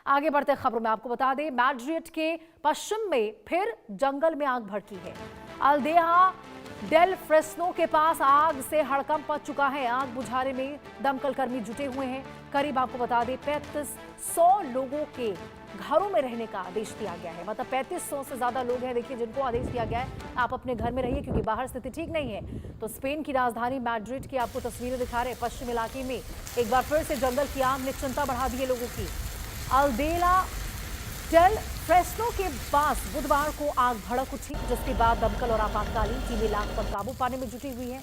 आगे बढ़ते खबरों में आपको बता दें, मैड्रिड के पश्चिम में फिर जंगल में आग भड़की है। अल्देहा डेल फ्रेस्नो के पास आग से हड़कंप मच चुका है। आग बुझाने में दमकल कर्मी जुटे हुए हैं। करीब आपको बता दें 3500 लोगों के घरों में रहने का आदेश दिया गया है। मतलब 3500 से ज्यादा लोग हैं, देखिए, जिनको आदेश दिया गया है आप अपने घर में रहिए क्योंकि बाहर स्थिति ठीक नहीं है। तो स्पेन की राजधानी मैड्रिड की आपको तस्वीरें दिखा रहे हैं। पश्चिम इलाके में एक बार फिर से जंगल की आग ने चिंता बढ़ा दी है लोगों की। अल्देला डेल फ्रेस्नो के पास बुधवार को आग भड़क उठी, जिसके बाद दमकल और आपातकालीन टीमें आग पर काबू पाने में जुटी हुई है।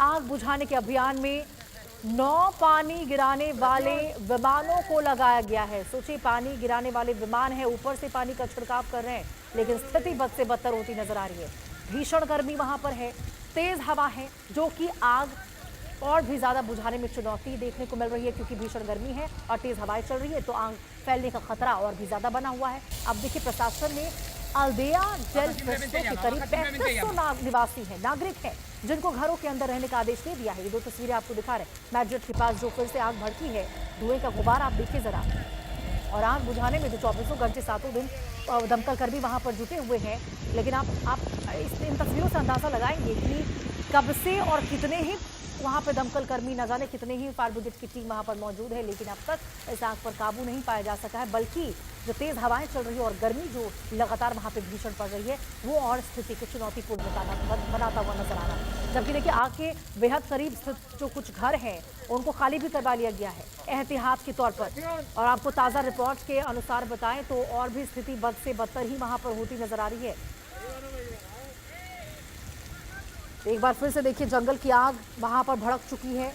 आग बुझाने के अभियान में 9 पानी गिराने वाले विमानों को लगाया गया है। सोचिए, पानी गिराने वाले विमान है, ऊपर से पानी का छिड़काव कर रहे हैं, लेकिन स्थिति बद से बदतर होती नजर आ रही है। भीषण गर्मी वहां पर है, तेज हवा है, जो कि आग और भी ज्यादा बुझाने में चुनौती देखने को मिल रही है, क्योंकि भीषण गर्मी है और तेज हवाएं चल रही है, तो आग फैलने का खतरा और भी ज्यादा बना हुआ है। अब देखिए, प्रशासन ने अल्देया डेल फ्रेस्नो के करीब 3500 निवासी हैं, नागरिक हैं, जिनको घरों के अंदर रहने का आदेश दे दिया है। ये 2 तस्वीरें आपको दिखा रहे हैं मैड्रिड के पास जो फिर से आग भड़की है। धुएं का गुबार आप देखिए जरा, और आग बुझाने में जो 24 घंटे 7 दिन दमकल कर्मी वहां पर जुटे हुए हैं। लेकिन आप इन तस्वीरों से अंदाजा लगाएंगे कि कब से और कितने ही वहां पर दमकल कर्मी, न जाने कितने ही फायर ब्रिगेड की टीम वहां पर मौजूद है, लेकिन अब तक इस आग पर काबू नहीं पाया जा सका है। बल्कि जो तेज हवाएं चल रही है और गर्मी जो लगातार वहां पे भीषण पड़ रही है, वो और स्थिति को चुनौतीपूर्ण बनाता हुआ नजर आ रहा है। जबकि देखिए, आग के बेहद करीब स्थित जो कुछ घर हैं उनको खाली भी करवा लिया गया है एहतियात के तौर पर। और आपको ताजा रिपोर्ट के अनुसार बताएं तो और भी स्थिति बद से बदतर ही वहां पर होती नजर आ रही है। एक बार फिर से देखिए, जंगल की आग वहां पर भड़क चुकी है,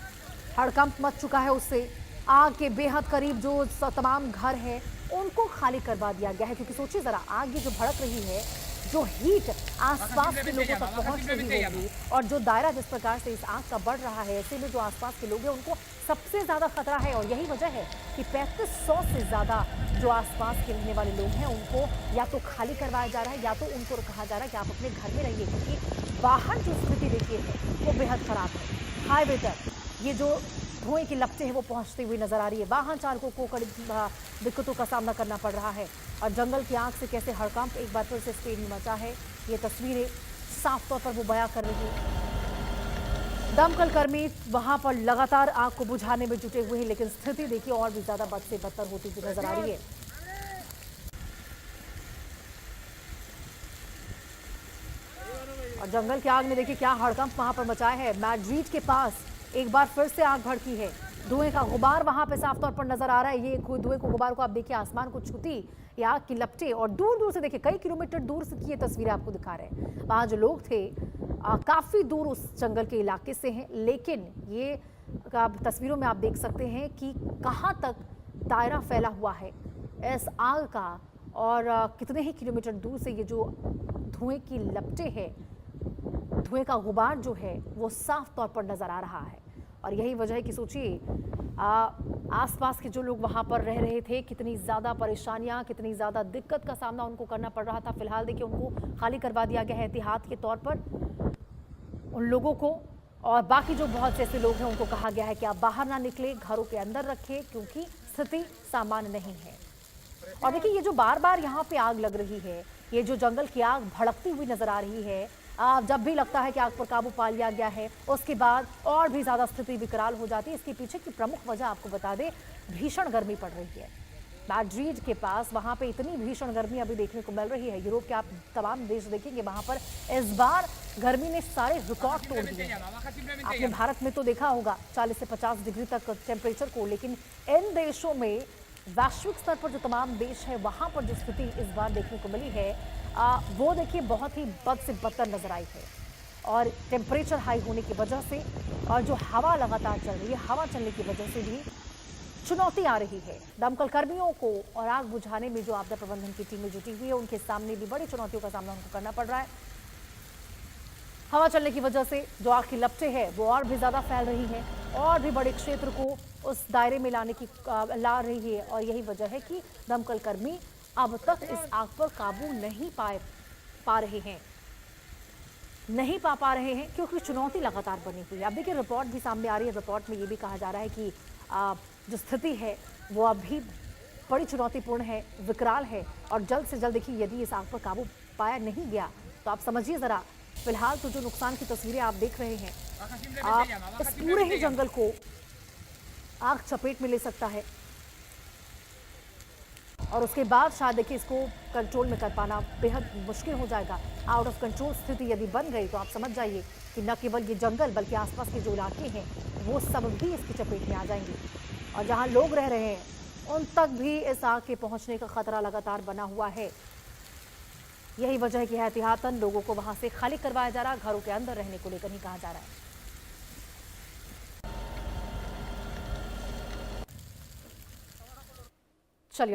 हड़कंप मच चुका है उससे। आग के बेहद करीब जो तमाम घर हैं उनको खाली करवा दिया गया है, क्योंकि सोचिए जरा, आग ये जो भड़क रही है, जो हीट आसपास के लोगों तक पहुंच रही होगी, और जो दायरा जिस प्रकार से इस आग का बढ़ रहा है, ऐसे में जो आसपास के लोग हैं उनको सबसे ज्यादा खतरा है। और यही वजह है कि 3500 से ज्यादा जो आसपास के रहने वाले लोग हैं उनको या तो खाली करवाया जा रहा है, या तो उनको कहा जा रहा है कि आप अपने घर में रहिए, क्योंकि बाहर जो स्थिति देखिए है वो बेहद खराब है। हाईवे तक ये जो धुएं की लपटें हैं वो पहुंचती हुई नजर आ रही है। वाहन चालकों को कड़ी दिक्कतों का सामना करना पड़ रहा है। और जंगल की आग से कैसे हड़कंप एक बार फिर से स्पेन में मचा है, ये तस्वीरें साफ तौर पर वो बयां कर रही है। दमकल कर्मी वहां पर लगातार आग को बुझाने में जुटे हुए हैं, लेकिन स्थिति देखिए और भी ज्यादा बद से बदतर होती हुई नजर आ रही है। और जंगल की आग ने देखिए क्या हड़कंप वहां पर मचाया है। मैड्रिड के पास एक बार फिर से आग भड़की है। धुएं का गुबार वहां पे साफ तौर पर नजर आ रहा है। ये धुएं को गुबार को आप देखिए, आसमान को छूती या आग की लपटें, और दूर दूर से देखिए, कई किलोमीटर दूर से की ये तस्वीरें आपको दिखा रहे हैं। वहां जो लोग थे काफी दूर उस जंगल के इलाके से हैं, लेकिन ये तस्वीरों में आप देख सकते हैं कि कहां तक दायरा फैला हुआ है इस आग का, और कितने ही किलोमीटर दूर से ये जो धुएं की लपटें हैं, धुएं का गुबार जो है वो साफ तौर पर नजर आ रहा है। और यही वजह है कि सोचिए, आसपास के जो लोग वहां पर रह रहे थे, कितनी ज्यादा परेशानियां, कितनी ज्यादा दिक्कत का सामना उनको करना पड़ रहा था। फिलहाल देखिए, उनको खाली करवा दिया गया है एहतियात के तौर पर उन लोगों को, और बाकी जो बहुत से ऐसे लोग हैं उनको कहा गया है कि आप बाहर ना निकले, घरों के अंदर रखें, क्योंकि स्थिति सामान्य नहीं है। और देखिए, ये जो बार बार यहाँ पे आग लग रही है, ये जो जंगल की आग भड़कती हुई नजर आ रही है, जब भी लगता है कि आग पर काबू पा लिया गया है, उसके बाद और भी ज्यादा स्थिति विकराल हो जाती है। इसके पीछे की प्रमुख वजह आपको बता दें, भीषण गर्मी पड़ रही है। मैड्रिड के पास वहां पे इतनी भीषण गर्मी अभी देखने को मिल रही है। यूरोप के आप तमाम देश देखेंगे, वहां पर इस बार गर्मी ने सारे रिकॉर्ड तोड़ दिए हैं। आपने भारत में तो देखा होगा 40 से 50 डिग्री तक टेम्परेचर को, लेकिन इन देशों में वैश्विक स्तर पर जो तमाम देश है वहां पर जो स्थिति इस बार देखने को मिली है, वो देखिए बहुत ही बद से बदतर नजर आई है। और टेम्परेचर हाई होने की वजह से, और जो हवा लगातार चल रही है, हवा चलने की वजह से भी चुनौती आ रही है दमकल कर्मियों को। और आग बुझाने में जो आपदा प्रबंधन की टीमें जुटी हुई है, उनके सामने भी बड़ी चुनौतियों का सामना उनको करना पड़ रहा है। हवा चलने की वजह से जो आग की लपटें हैं वो और भी ज्यादा फैल रही हैं, और भी बड़े क्षेत्र को उस दायरे में ला रही है। और यही वजह है कि दमकल कर्मी अब तक इस आग पर काबू नहीं पा रहे हैं, क्योंकि चुनौती लगातार बनी हुई है। अब देखिए, रिपोर्ट भी सामने आ रही है। रिपोर्ट में ये भी कहा जा रहा है कि जो स्थिति है वो अभी बड़ी चुनौतीपूर्ण है, विकराल है और जल्द से जल्द देखिए यदि इस आग पर काबू पाया नहीं गया तो आप समझिए जरा। फिलहाल तो जो नुकसान की तस्वीरें आप देख रहे हैं, आप इस पूरे ही जंगल को आग चपेट में ले सकता है और उसके बाद शायद देखिए इसको कंट्रोल में कर पाना बेहद मुश्किल हो जाएगा। आउट ऑफ कंट्रोल स्थिति यदि बन गई तो आप समझ जाइए कि न केवल ये जंगल बल्कि आसपास के जो इलाके हैं वो सब भी इसकी चपेट में आ जाएंगे और जहां लोग रह रहे हैं उन तक भी इस आग के पहुंचने का खतरा लगातार बना हुआ है। यही वजह है कि एहतियातन लोगों को वहां से खाली करवाया जा रहा है, घरों के अंदर रहने को लेकर ही कहा जा रहा है।